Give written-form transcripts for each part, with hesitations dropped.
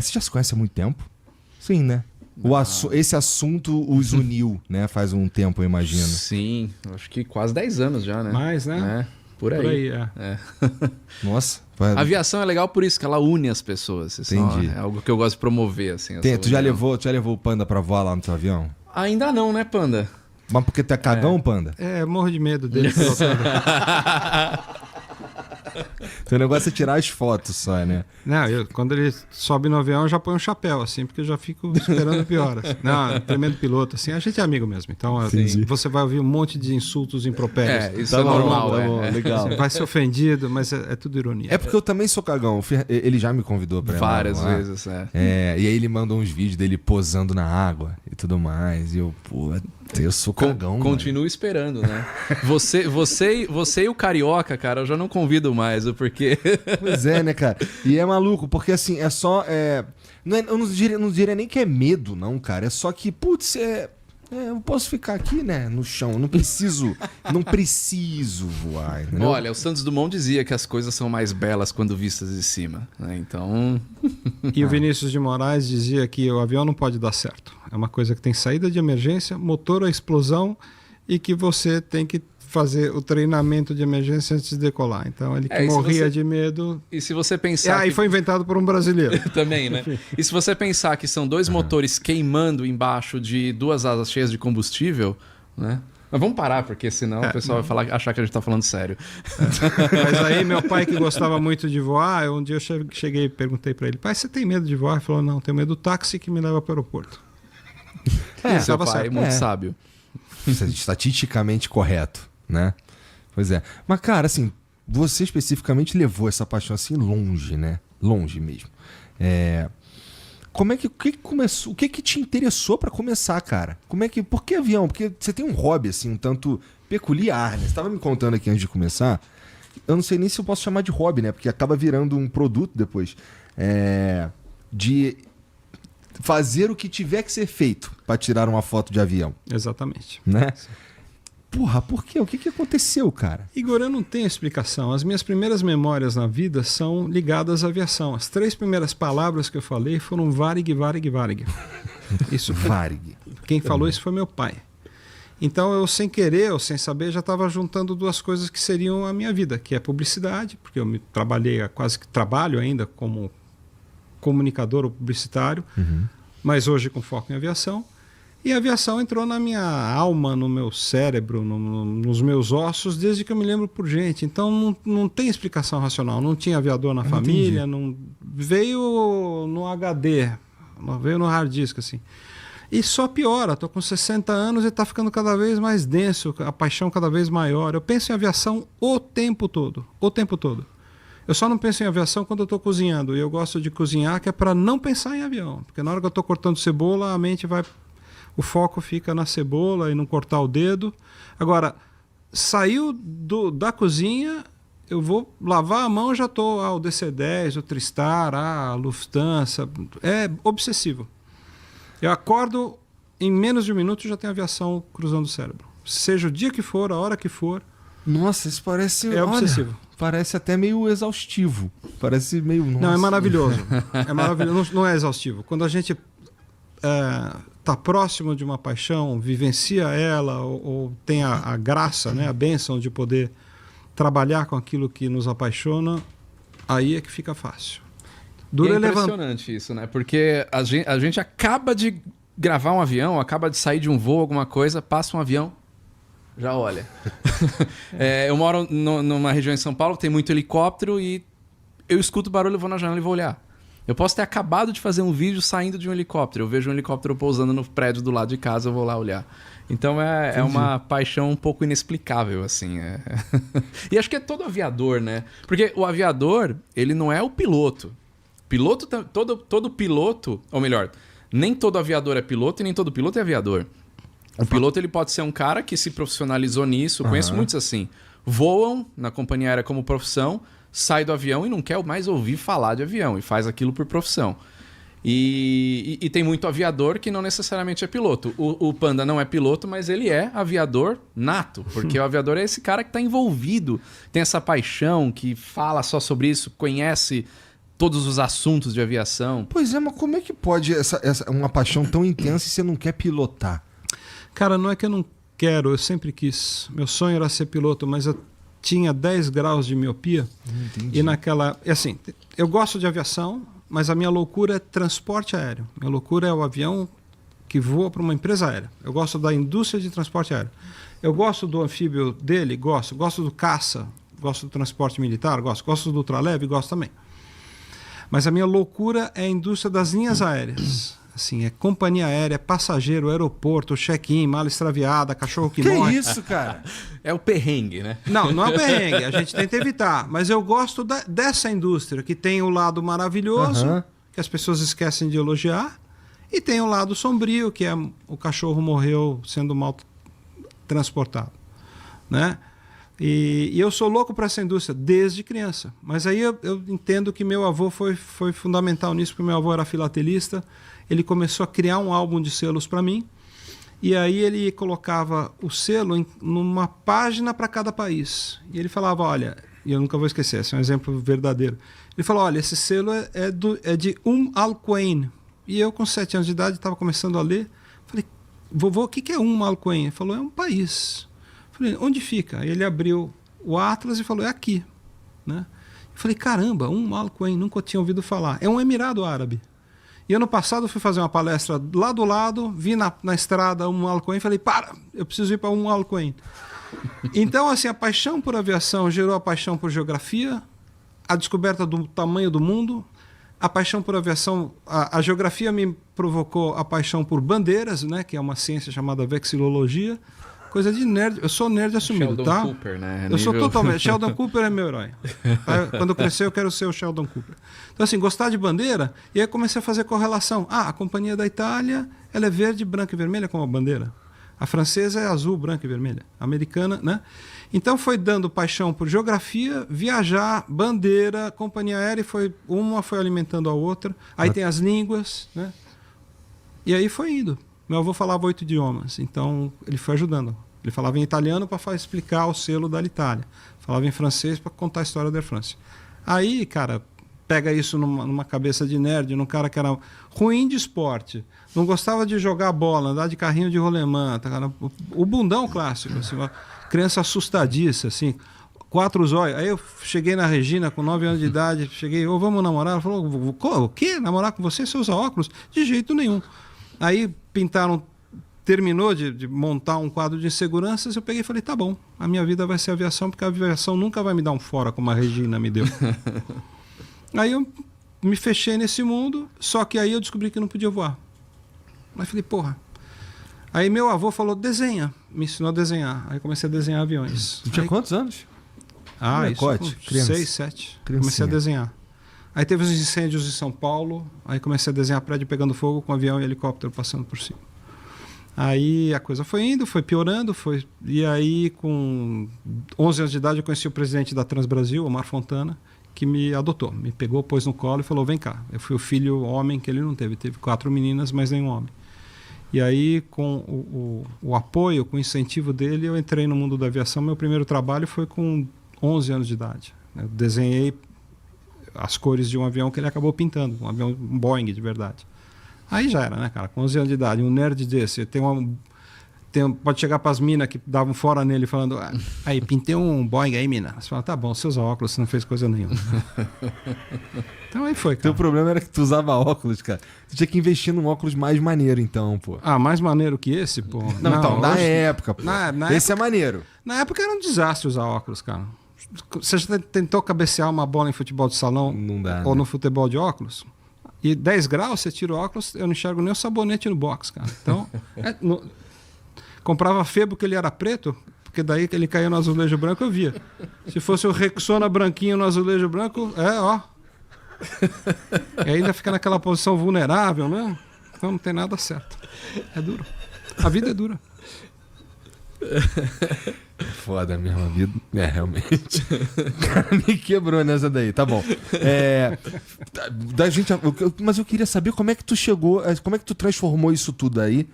Você já se conhece há muito tempo? Sim, né? Esse assunto os uniu, né? Faz um tempo, eu imagino. Sim, acho que quase 10 anos já, né? Mais, né? Por aí. Nossa. A aviação é legal por isso, que ela une as pessoas. Entendi. É algo que eu gosto de promover, assim. Tu já levou o Panda pra voar lá no teu avião? Ainda não, né, Panda? Mas porque tu é cagão, Panda? Morro de medo dele. Teu negócio é tirar as fotos só, né? Não, quando ele sobe no avião, eu já ponho um chapéu, assim, porque eu já fico esperando pior. Assim. Não, tremendo piloto, assim. A gente é amigo mesmo. Então, você vai ouvir um monte de insultos impropérios. Isso é normal, legal. Você vai ser ofendido, mas é tudo ironia. É porque eu também sou cagão. Ele já me convidou pra ir várias lá. vezes, E aí ele mandou uns vídeos dele posando na água e tudo mais. E eu, eu sou cagão. Continuo esperando, né? Você e o Carioca, cara, eu já não convido mais, porque... Pois é, né, cara? E é maluco, porque assim, é só... eu não diria nem que é medo, não, cara. É só que, putz, eu posso ficar aqui, né, no chão. Eu não preciso voar, entendeu? Olha, o Santos Dumont dizia que as coisas são mais belas quando vistas de cima, né? Então... E o Vinícius de Moraes dizia que o avião não pode dar certo. É uma coisa que tem saída de emergência, motor à explosão e que você tem que fazer o treinamento de emergência antes de decolar. Então ele que morria de medo... E se você pensar... E foi inventado por um brasileiro. Também, né? E se você pensar que são dois motores queimando embaixo de duas asas cheias de combustível, né? Mas vamos parar, porque senão o pessoal vai achar que a gente tá falando sério. Mas aí meu pai, que gostava muito de voar, um dia eu cheguei e perguntei para ele: pai, você tem medo de voar? Ele falou: não, tenho medo do táxi que me leva para o aeroporto. Seu pai é muito sábio. Estatisticamente correto, né? Pois é. Mas, cara, assim, você especificamente levou essa paixão assim longe, né? Longe mesmo. Como é que começou? O que te interessou pra começar, cara? Por que avião? Porque você tem um hobby assim um tanto peculiar, né? Você tava me contando aqui antes de começar. Eu não sei nem se eu posso chamar de hobby, né? Porque acaba virando um produto depois. De fazer o que tiver que ser feito pra tirar uma foto de avião. Exatamente. Né? Porra, por quê? O que aconteceu, cara? Igor, eu não tenho explicação. As minhas primeiras memórias na vida são ligadas à aviação. As 3 primeiras palavras que eu falei foram Varig, Varig, Varig. Isso, Varig. Quem falou isso foi meu pai. Então eu, sem querer ou sem saber, já estava juntando 2 coisas que seriam a minha vida, que é publicidade, porque eu quase que trabalho ainda como comunicador ou publicitário, mas hoje com foco em aviação. E a aviação entrou na minha alma, no meu cérebro, nos meus ossos, desde que eu me lembro por gente. Então não tem explicação racional. Não tinha aviador na família, veio no HD, veio no hard disk, assim. E só piora. Estou com 60 anos e está ficando cada vez mais denso, a paixão cada vez maior. Eu penso em aviação o tempo todo. O tempo todo. Eu só não penso em aviação quando eu estou cozinhando. E eu gosto de cozinhar, que é para não pensar em avião. Porque na hora que eu estou cortando cebola, a mente vai... O foco fica na cebola e não cortar o dedo. Agora, saiu da cozinha, eu vou lavar a mão, já estou... o DC-10, o Tristar, a Lufthansa. É obsessivo. Eu acordo, em menos de 1 minuto já tem aviação cruzando o cérebro. Seja o dia que for, a hora que for. Nossa, isso parece... É obsessivo. Parece até meio exaustivo. Parece meio... Nossa. Não, é maravilhoso. É maravilhoso. Não é exaustivo. Quando a gente está próximo de uma paixão, vivencia ela, ou tem a graça, né, a bênção de poder trabalhar com aquilo que nos apaixona, aí é que fica fácil. É impressionante isso, né? Porque a gente acaba de gravar um avião, acaba de sair de um voo, alguma coisa, passa um avião, já olha. Eu moro numa região em São Paulo que tem muito helicóptero e eu escuto o barulho, eu vou na janela e vou olhar. Eu posso ter acabado de fazer um vídeo saindo de um helicóptero. Eu vejo um helicóptero pousando no prédio do lado de casa, eu vou lá olhar. Então é uma paixão um pouco inexplicável, assim. E acho que é todo aviador, né? Porque o aviador, ele não é o piloto. Todo piloto, ou melhor, nem todo aviador é piloto e nem todo piloto é aviador. O piloto ele pode ser um cara que se profissionalizou nisso. Conheço muitos assim. Voam na companhia aérea como profissão, sai do avião e não quer mais ouvir falar de avião e faz aquilo por profissão. E tem muito aviador que não necessariamente é piloto. O Panda não é piloto, mas ele é aviador nato, porque o aviador é esse cara que está envolvido, tem essa paixão, que fala só sobre isso, conhece todos os assuntos de aviação. Pois é, mas como é que pode uma paixão tão intensa e você não quer pilotar? Cara, não é que eu não quero, eu sempre quis. Meu sonho era ser piloto, mas eu tinha 10 graus de miopia. Entendi. E naquela... Assim, eu gosto de aviação, mas a minha loucura é transporte aéreo. Minha loucura é o avião que voa para uma empresa aérea. Eu gosto da indústria de transporte aéreo. Eu gosto do anfíbio dele, gosto. Gosto do caça, gosto do transporte militar, gosto. Gosto do ultraleve, gosto também. Mas a minha loucura é a indústria das linhas aéreas. Assim, é companhia aérea, passageiro, aeroporto, check-in, mala extraviada, cachorro que morre. Que isso, cara? É o perrengue, né? Não, não é o perrengue, a gente tenta evitar. Mas eu gosto dessa indústria, que tem o lado maravilhoso, que as pessoas esquecem de elogiar, e tem o lado sombrio, que é o cachorro morreu sendo mal transportado, né? E eu sou louco para essa indústria desde criança. Mas aí eu entendo que meu avô foi fundamental nisso, porque meu avô era filatelista. Ele começou a criar um álbum de selos para mim. E aí ele colocava o selo numa página para cada país. E ele falava, olha, e eu nunca vou esquecer, esse é um exemplo verdadeiro. Ele falou, olha, esse selo é de Al Quain. E eu, com 7 anos de idade, estava começando a ler. Falei, vovô, o que é Al Quain? Ele falou, é um país. Falei, onde fica? Aí ele abriu o Atlas e falou, é aqui. Né? Eu falei, caramba, Al Quain, nunca tinha ouvido falar. É um Emirado Árabe. E ano passado eu fui fazer uma palestra lá do lado, vi na estrada Al Quain e falei, eu preciso ir para Al Quain. Então, assim, a paixão por aviação gerou a paixão por geografia, a descoberta do tamanho do mundo, a paixão por aviação, a geografia me provocou a paixão por bandeiras, né, que é uma ciência chamada vexilologia. Coisa de nerd. Eu sou nerd assumido, Sheldon tá? Cooper, né? Eu sou totalmente. Sheldon Cooper é meu herói. Quando eu crescer, eu quero ser o Sheldon Cooper. Então, assim, gostar de bandeira, e aí comecei a fazer correlação. A companhia da Itália, ela é verde, branca e vermelha como a bandeira. A francesa é azul, branca e vermelha. A americana, né? Então, foi dando paixão por geografia, viajar, bandeira, companhia aérea, uma foi alimentando a outra. Aí tem as línguas, né? E aí foi indo. Meu avô falava 8 idiomas, então ele foi ajudando. Ele falava em italiano para explicar o selo da Itália. Falava em francês para contar a história da França. Aí, cara, pega isso numa cabeça de nerd, num cara que era ruim de esporte, não gostava de jogar bola, andar de carrinho de rolemã, tá, o bundão clássico, assim, uma criança assustadiça, assim, 4 zóios. Aí eu cheguei na Regina com 9 anos de idade, cheguei, vamos namorar? Ela falou, o quê? Namorar com você? Você usa óculos? De jeito nenhum. Aí terminou de montar um quadro de inseguranças, eu peguei e falei, tá bom, a minha vida vai ser aviação, porque a aviação nunca vai me dar um fora como a Regina me deu. Aí eu me fechei nesse mundo, só que aí eu descobri que eu não podia voar. Aí falei, porra. Aí meu avô falou, desenha, me ensinou a desenhar. Aí comecei a desenhar aviões. Tinha quantos anos? Isso com 6, 7. Comecei a desenhar. Aí teve os incêndios em São Paulo, aí comecei a desenhar prédio pegando fogo com avião e helicóptero passando por cima. Aí a coisa foi indo, foi piorando, e aí com 11 anos de idade eu conheci o presidente da Transbrasil, Omar Fontana, que me adotou, me pegou, pôs no colo e falou, vem cá. Eu fui o filho homem que ele não teve, 4 meninas, mas nenhum homem. E aí com o apoio, com o incentivo dele, eu entrei no mundo da aviação. Meu primeiro trabalho foi com 11 anos de idade. Eu desenhei as cores de um avião que ele acabou pintando, um Boeing de verdade. Aí já era, né, cara? Com 11 anos de idade, um nerd desse, pode chegar para as minas que davam fora nele falando, aí, pintei um Boeing aí, mina. Você fala, tá bom, você usa óculos, você não fez coisa nenhuma. Então aí foi, cara. Teu problema era que tu usava óculos, cara. Tu tinha que investir num óculos mais maneiro, então, pô. Mais maneiro que esse, pô? Não, então, na hoje, época, pô. Esse época, é maneiro. Na época era um desastre usar óculos, cara. Você já tentou cabecear uma bola em futebol de salão? Não dá, ou né? no futebol de óculos? E 10 graus, você tira o óculos, eu não enxergo nem o sabonete no box, cara. Então, comprava Febo porque ele era preto, porque daí que ele caía no azulejo branco, eu via. Se fosse o Rexona branquinho no azulejo branco, E ainda fica naquela posição vulnerável, né? Então não tem nada certo. É duro. A vida é dura. Foda mesmo a vida. Realmente. O cara me quebrou nessa daí. Tá bom. Mas eu queria saber como é que tu chegou, como é que tu transformou isso tudo aí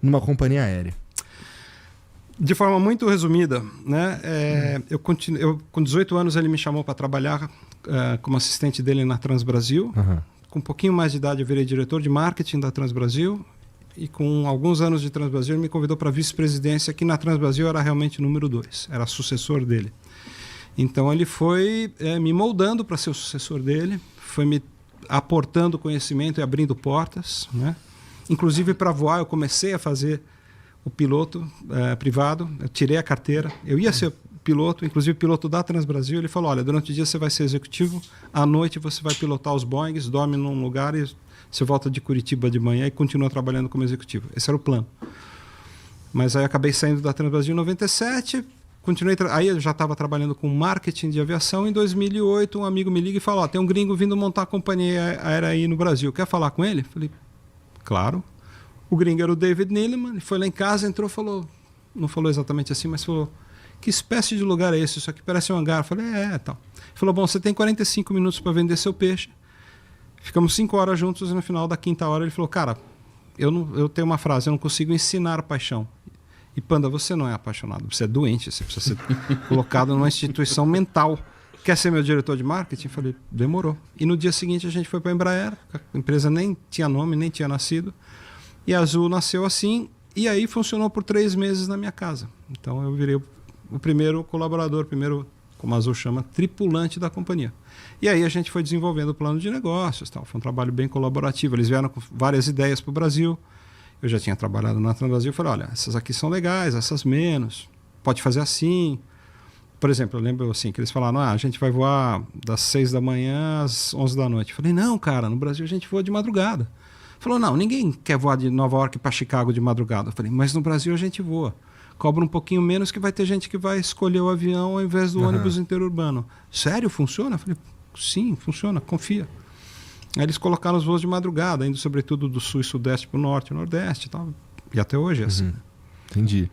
numa companhia aérea. De forma muito resumida, né? Eu com 18 anos ele me chamou para trabalhar como assistente dele na Transbrasil. Uhum. Com um pouquinho mais de idade eu virei diretor de marketing da Transbrasil. E com alguns anos de Transbrasil ele me convidou para a vice-presidência, que na Transbrasil era realmente o número 2, era sucessor dele. Então ele foi me moldando para ser o sucessor dele, foi me aportando conhecimento e abrindo portas, né? Inclusive para voar eu comecei a fazer o piloto privado, eu tirei a carteira, eu ia ser piloto, inclusive piloto da Transbrasil. Ele falou, olha, durante o dia você vai ser executivo, à noite você vai pilotar os Boeings, dorme num lugar e você volta de Curitiba de manhã e continua trabalhando como executivo. Esse era o plano. Mas aí eu acabei saindo da Transbrasil em 97, aí eu já estava trabalhando com marketing de aviação. Em 2008 um amigo me liga e fala, ó, tem um gringo vindo montar a companhia aérea aí no Brasil, quer falar com ele? Falei, claro. O gringo era o David Neeleman, ele foi lá em casa, entrou, falou, não falou exatamente assim, mas falou, que espécie de lugar é esse? Isso aqui parece um hangar. Eu falei, tal. Ele falou, bom, você tem 45 minutos para vender seu peixe. Ficamos 5 horas juntos e no final da 5ª hora ele falou, cara, eu tenho uma frase, eu não consigo ensinar paixão. E Panda, você não é apaixonado, você é doente, você precisa ser colocado numa instituição mental. Quer ser meu diretor de marketing? Eu falei, demorou. E no dia seguinte a gente foi para a Embraer, a empresa nem tinha nome, nem tinha nascido. E a Azul nasceu assim, e aí funcionou por 3 meses na minha casa. Então eu virei o primeiro colaborador, como a Azul chama, tripulante da companhia. E aí a gente foi desenvolvendo o plano de negócios, tal. Foi um trabalho bem colaborativo. Eles vieram com várias ideias para o Brasil. Eu já tinha trabalhado na Transbrasil e falei, olha, essas aqui são legais, essas menos. Pode fazer assim. Por exemplo, eu lembro assim, que eles falaram, a gente vai voar das 6 da manhã às 11 da noite. Eu falei, não, cara, no Brasil a gente voa de madrugada. Falou, não, ninguém quer voar de Nova York para Chicago de madrugada. Eu falei, mas no Brasil a gente voa. Cobra um pouquinho menos que vai ter gente que vai escolher o avião ao invés do ônibus interurbano. Sério, funciona? Eu falei, sim, funciona, confia. Aí eles colocaram os voos de madrugada, indo sobretudo do sul e sudeste para o norte e nordeste e tal. E até hoje é assim. Entendi.